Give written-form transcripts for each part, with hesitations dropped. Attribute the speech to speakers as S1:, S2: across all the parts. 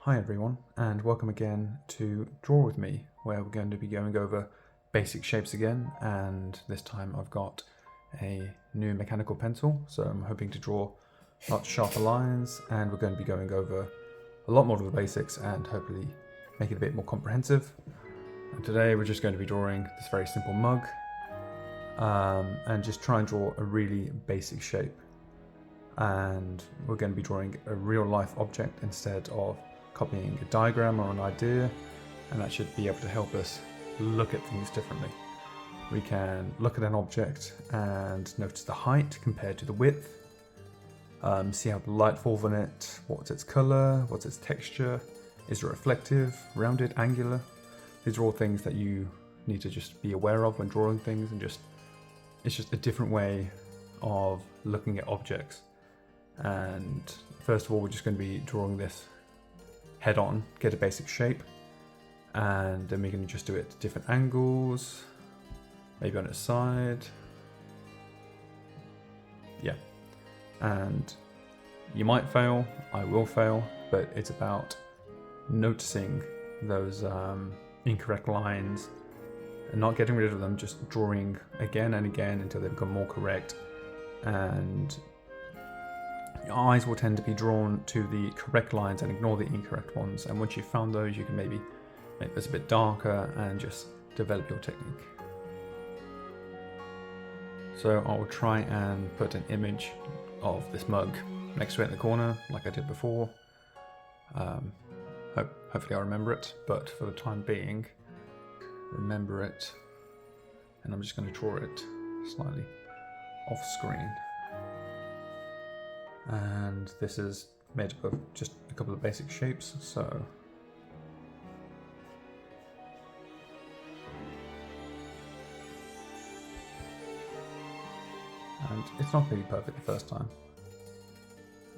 S1: Hi everyone, and welcome again to Draw With Me, where we're going to be going over basic shapes again, and this time I've got a new mechanical pencil, so I'm hoping to draw much sharper lines, and we're going to be going over a lot more of the basics and hopefully make it a bit more comprehensive. And today we're just going to be drawing this very simple mug, and just try and draw a really basic shape. And we're going to be drawing a real life object instead of copying a diagram or an idea, and that should be able to help us look at things differently. We can look at an object and notice the height compared to the width, see how the light falls on it, what's its color, what's its texture, is it reflective, rounded, angular. These are all things that you need to just be aware of when drawing things, and it's just a different way of looking at objects. And first of all, we're just going to be drawing this head on, get a basic shape, and then we can just do it at different angles, maybe on its side. Yeah, and you might fail, I will fail, but it's about noticing those incorrect lines and not getting rid of them, just drawing again and again until they become more correct. And your eyes will tend to be drawn to the correct lines and ignore the incorrect ones. And once you've found those, you can maybe make this a bit darker and just develop your technique. So I'll try and put an image of this mug next to it in the corner, like I did before. Hopefully I'll remember it, but for the time being, remember it. And I'm just going to draw it slightly off screen. And this is made up of just a couple of basic shapes, so and it's not going to be perfect the first time,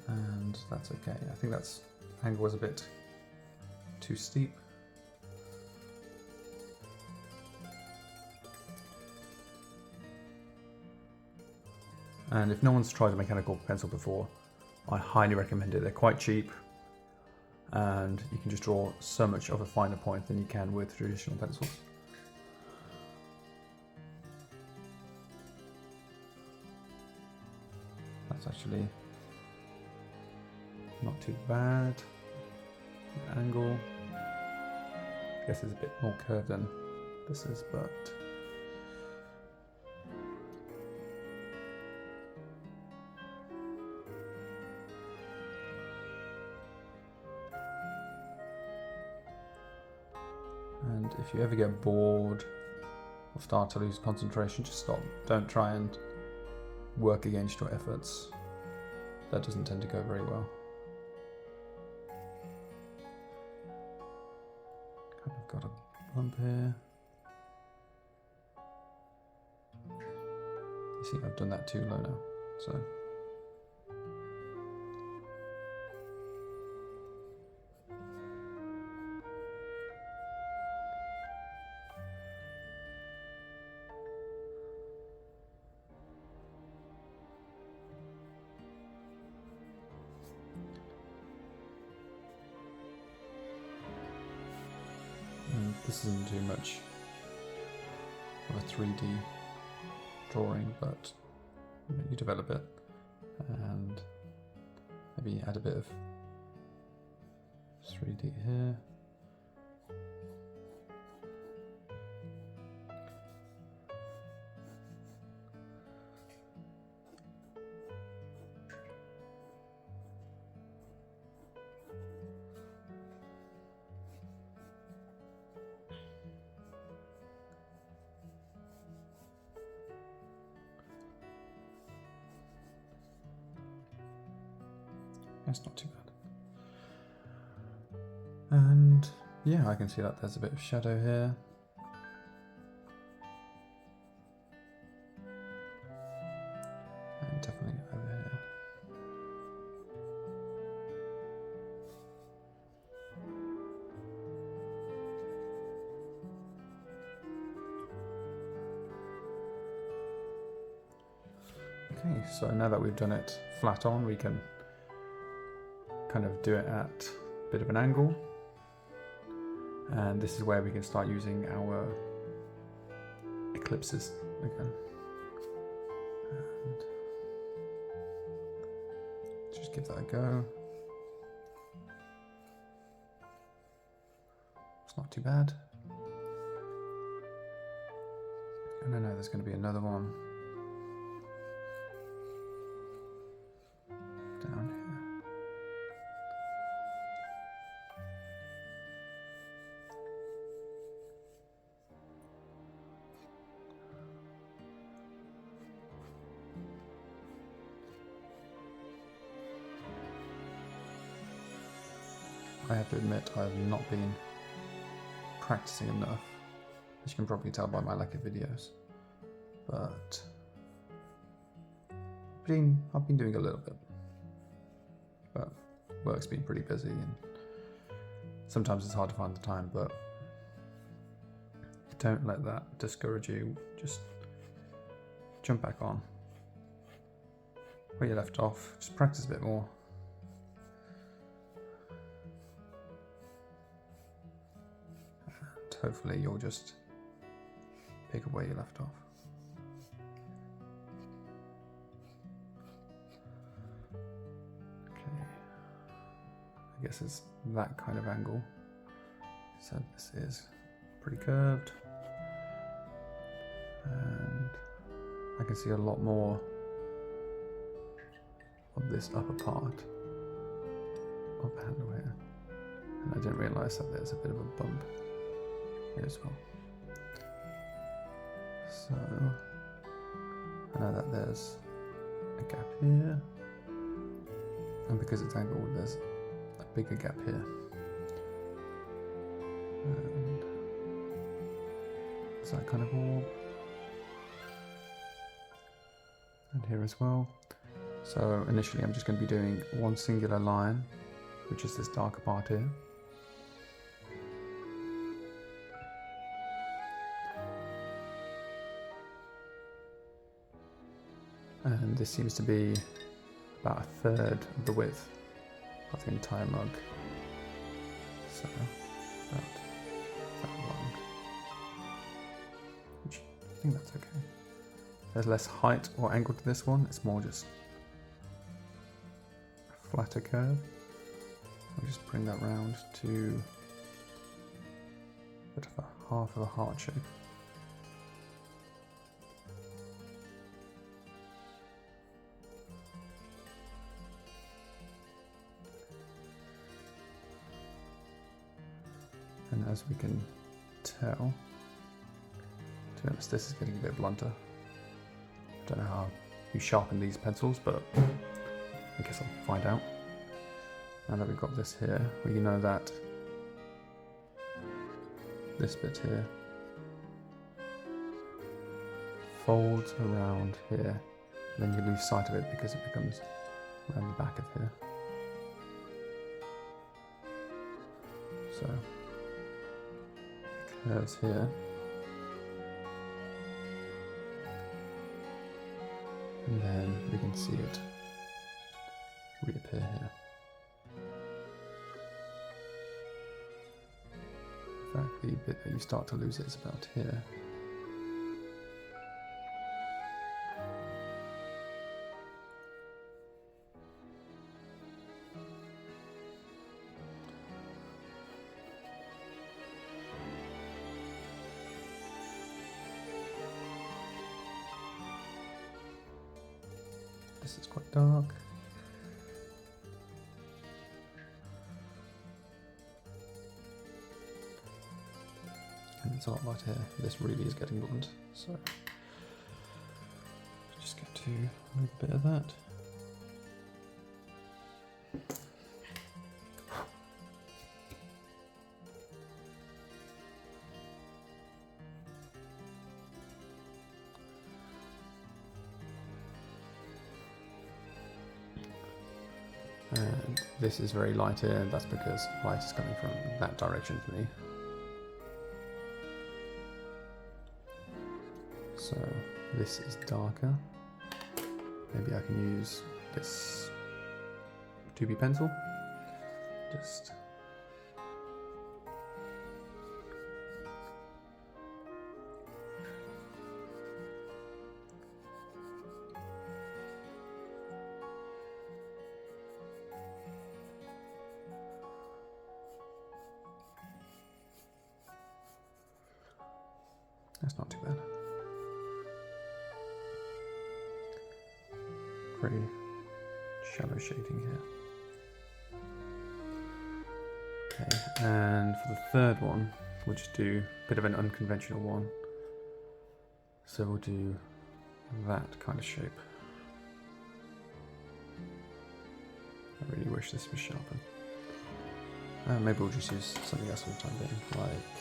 S1: and that's okay. I think that's angle was a bit too steep. And if no one's tried a mechanical pencil before, I highly recommend it. They're quite cheap, and you can just draw so much of a finer point than you can with traditional pencils. That's actually not too bad. The angle, I guess, is a bit more curved than this is, but and if you ever get bored or start to lose concentration, just stop. Don't try and work against your efforts. That doesn't tend to go very well. Kind of got a bump here. You see, I've done that too low now, so. And this isn't too much of a 3D drawing, but you develop it and maybe add a bit of 3D here. That's not too bad. And yeah, I can see that there's a bit of shadow here. And definitely over here. Okay, so now that we've done it flat on, we can kind of do it at bit of an angle. And this is where we can start using our ellipses again. And just give that a go. It's not too bad. And I know there's going to be another one down here. I have to admit I have not been practicing enough, as you can probably tell by my lack of videos, but I've been doing a little bit, but work's been pretty busy and sometimes it's hard to find the time, but don't let that discourage you. Just jump back on where you left off, just practice a bit more. Hopefully you'll just pick up where you left off. Okay, I guess it's that kind of angle. So this is pretty curved, and I can see a lot more of this upper part of the handle here, and I didn't realise that there's a bit of a bump here as well. So I know that there's a gap here, and because it's angled there's a bigger gap here, and there's that kind of orb, and here as well. So initially I'm just going to be doing one singular line, which is this darker part here. And this seems to be about a third of the width of the entire mug. So about that long. Which I think that's okay. There's less height or angle to this one, it's more just a flatter curve. I'll just bring that round to a bit of a half of a heart shape. And as we can tell, to be honest, this is getting a bit blunter. I don't know how you sharpen these pencils, but I guess I'll find out. Now that we've got this here, we know that this bit here folds around here, and then you lose sight of it because it becomes around the back of here. So curves here, and then we can see it reappear here. In fact, the bit that you start to lose it is about here. This is quite dark. And it's a lot lighter here. This really is getting blunt, so just get to move a bit of that. And this is very light here, and that's because light is coming from that direction for me. So this is darker. Maybe I can use this 2B pencil. Just That's not too bad. Pretty shallow shading here. Okay, and for the third one, we'll just do a bit of an unconventional one. So we'll do that kind of shape. I really wish this was sharper. Maybe we'll just use something else for the time being, like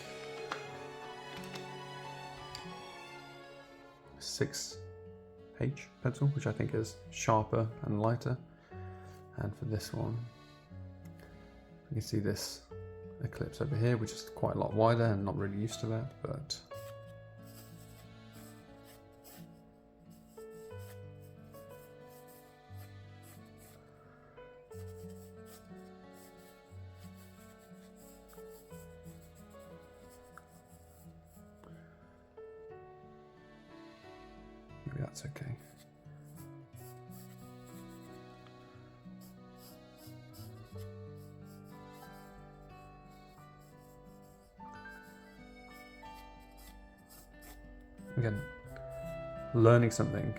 S1: 6H pencil, which I think is sharper and lighter. And for this one, you can see this eclipse over here, which is quite a lot wider and not really used to that, but maybe that's okay. Again, learning something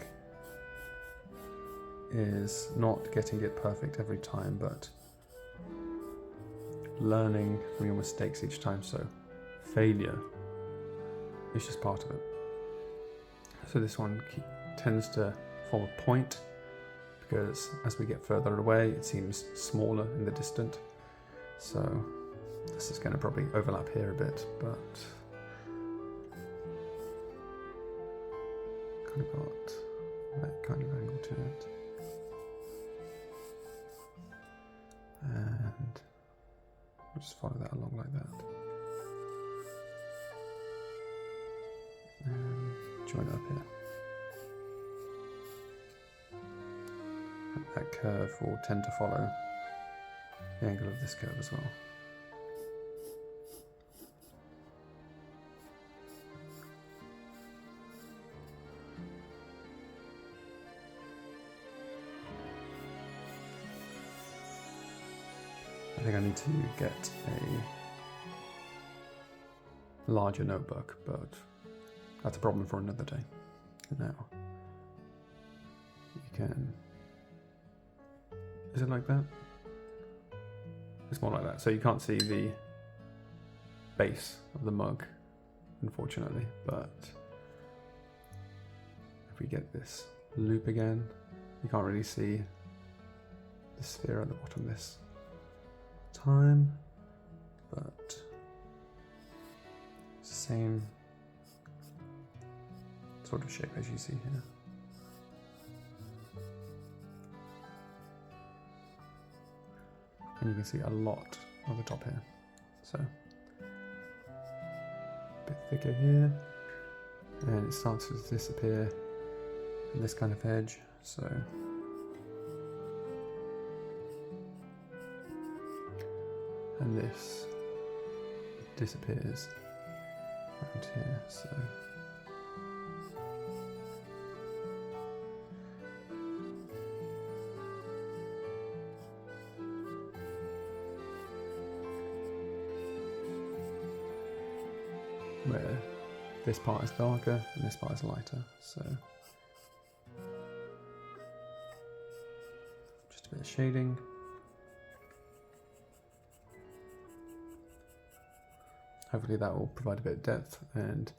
S1: is not getting it perfect every time, but learning from your mistakes each time. So failure is just part of it. So this one tends to form a point because as we get further away, it seems smaller in the distant. So this is going to probably overlap here a bit, but kind of got that kind of angle to it. And we'll just follow that along like that. And join it up here. And that curve will tend to follow the angle of this curve as well. I think I need to get a larger notebook, but that's a problem for another day. Now, you can, is it like that? It's more like that. So you can't see the base of the mug, unfortunately, but if we get this loop again, you can't really see the sphere at the bottom this time, but it's the same sort of shape as you see here. And you can see a lot of the top here. So a bit thicker here, and it starts to disappear in this kind of edge. So and this disappears around here, so where this part is darker and this part is lighter, so just a bit of shading. Hopefully that will provide a bit of depth, and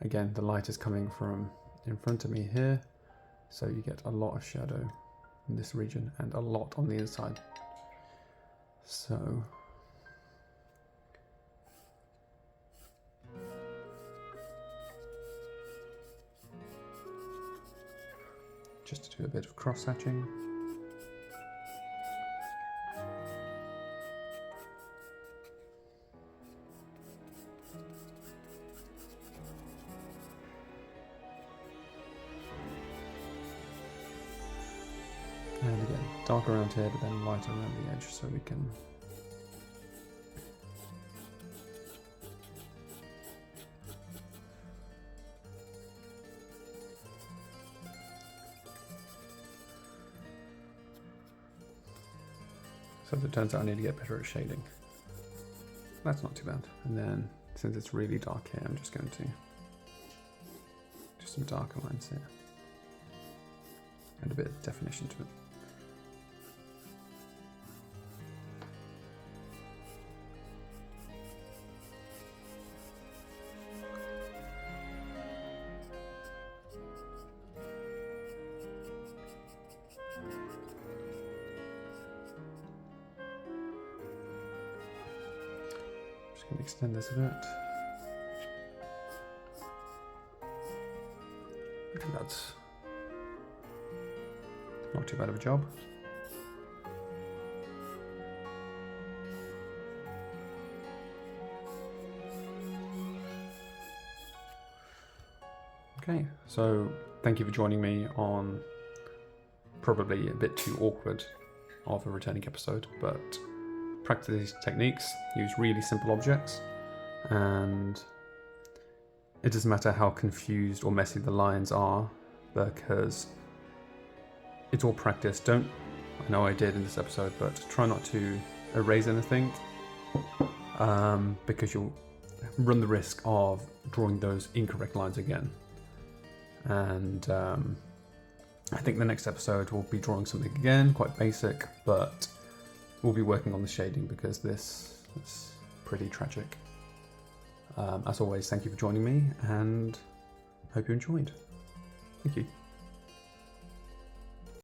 S1: again the light is coming from in front of me here, so you get a lot of shadow in this region and a lot on the inside. So just to do a bit of cross hatching. And again, dark around here, but then light around the edge, so we can so as it turns out I need to get better at shading. That's not too bad. And then since it's really dark here, I'm just going to Just some darker lines here. And a bit of definition to it. Just going to extend this a bit. I think that's not too bad of a job. Okay, so thank you for joining me on probably a bit too awkward of a returning episode, but practice these techniques, use really simple objects, and it doesn't matter how confused or messy the lines are, because it's all practice. I know I did in this episode, but try not to erase anything, because you'll run the risk of drawing those incorrect lines again. And I think the next episode will be drawing something again, quite basic, but we'll be working on the shading because this is pretty tragic. As always, thank you for joining me and hope you enjoyed. Thank you.